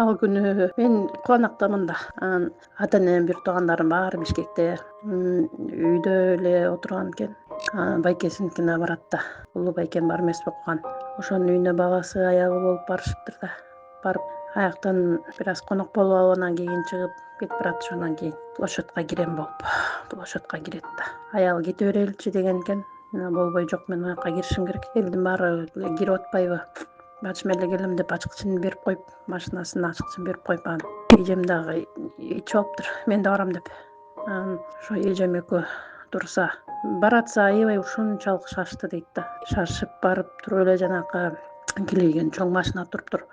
Ал күнү мен кубанактамын да. Ата энем бир туугандарым баары Бишкекте. Үйдө эле отурган экен. Байкесиникине барат да. Улуу байкем бар эмес окуган. Ошонун үйүнө бабасы аялы болуп барышыптыр да. Барып аяктан бир аз конок болуп алып анан кийин чыгып кетип барат. Ошондон кийин площадька кирем болуп. Площадька кирет да. Аялы кете береличи деген экен. Болбой жок, мен аяка киришим керек. Элдин баары кирип атпайбы? Ачым эле келем деп ачкычын берип коюп, машинасынын ачкычын берип коюп, анан эжем дагы ичип алыптыр. Мен да барам деп. Анан ошо эжем экөө турса, баратса аябай ушунчалык шашты дейт да. Шашып барып туруп эле жанакы килейген чоң машина туруптур.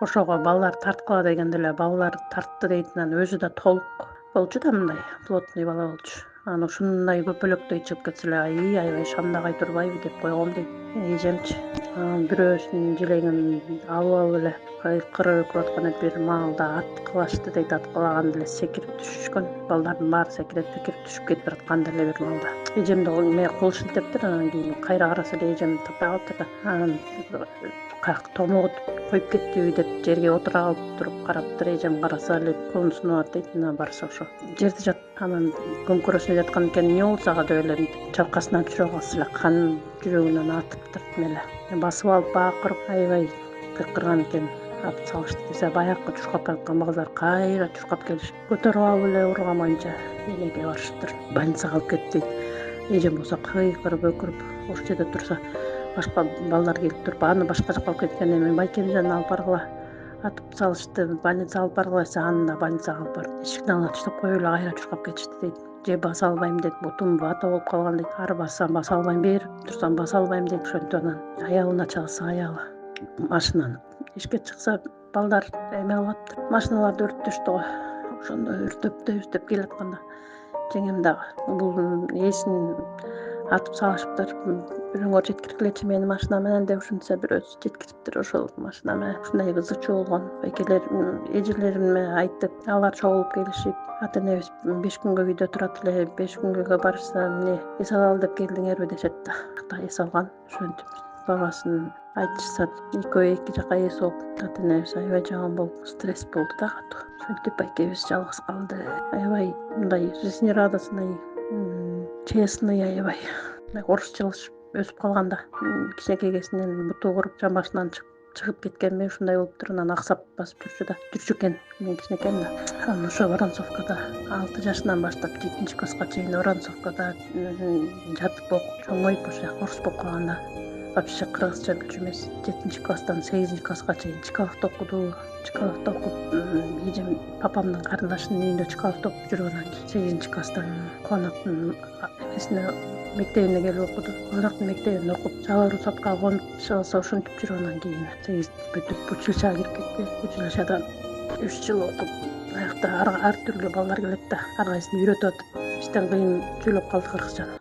Ошого балдар тарткыла дегенде эле балдар тартты дейт. Анан өзү да толук болчу да, мындай плотный бала болчу. Анан ушундай көпөлөктөй чыгып кетсе эле аябай шамдагай турбайбы деп койгом дейт эжемчи. Бирөөсүнүн желегин алып эле кырып аткан бир маалда аткылашты дейт. Аткылаганда эле секирип түшүшкөн. Балдардын баары секирип түшүп кетип баратканда эле бир маалда эжемди кол шилтептир. Анан кийин кайра караса эле эжем таппай калыптыр да. Анан томогут коюп кеттиби деп жерге отура калып туруп караптыр. Эжем караса эле колун сунуп атат дейт. Анан барса ошо жерде жатат. Анан көмкөрөсүндө жаткан экен. Эмне болсо ага деп эле чалкасынан түшүрө калса эле кан жүрөгүнөн атыптыр эле. Басып алып бакырып аябай кыркырган экен. Алып салышты десе, баягы чуркап бараткан балдар кайра чуркап келишип көтөрүп алып эле урган боюнча эмеге барышыптыр. Больницага алып кетти. Эжем болсо кыйкырып өкүрүп ошол жерде турса, башка балдар келип туруп аны башка жака алып кеткен. Эми байкемден алып баргыла, атып салышты, больницага алып баргыла десе, аны да больницага алып барып эшиктин алдына таштап коюп эле кайра чуркап кетишти дейт. Же баса албайм дейт, бутум вата болуп калган дейт. Ары бассам баса албайм, бери турсам баса албайм дейт. Ошентип анан аялына чалса, аялы машинаны эшикке чыкса, балдар эме кылыптыр. Машиналарды өрттөштү го. Ошондо өртөп келатканда жеңем дагы бул ээсин атып салышыптыр. Бирөөңөр жеткиргилечи мени машина менен деп ушинтсе бирөөсү жеткириптир. Ошол машина менен ушундай ызы чуу болгон. Байкелер эжелериме айтып, алар чогулуп келишип, ата энебиз 5 күнгө үйдө турат эле, 5 күнгө барышса эмне эс алалы деп келдиңерби дешет да. Эс алган. Ошентип бабасын айтышса, экөө эки жака эс болуп, ата энебиз аябай жаман болуп, стресс болду да катуу. Ошентип байкебиз жалгыз калды. Аябай мындай жизнерадостный, честный, аябай орусча өсүп калганда кичинекей кезинен буту куруп жамбашынан чыгып кеткенби ушундай болуптур. Анан аксап басып жүрчү экен. Мен кичинекейм да. Анан ошо Воронцовкада 6 жашынан баштап 7-класска чейин Воронцовкада жатып окуп чоңоюп ошол жака орус болуп калганда вообще кыргызча билчү эмес. 7-класстан 8-класска чейин Чкаловдо окуду. Чкаловдо окуп, эжем папамдын карындашынын үйүндө Чкаловдо окуп жүрүп, анан кийин 8-класстан Кубанактын эмесине мектебине келип окуду. Кубанактын мектебинде окуп, жалал русатка конуп чыгса ошентип жүрүп, анан кийин 8 бүтүп училищага кирип кетти. Училищада 3 жыл окуп, аякта ар түрдүү балдар келет да, ар кайсысын үйрөтүп атып, иштен кыйын сүйлөп калды кыргызчаны.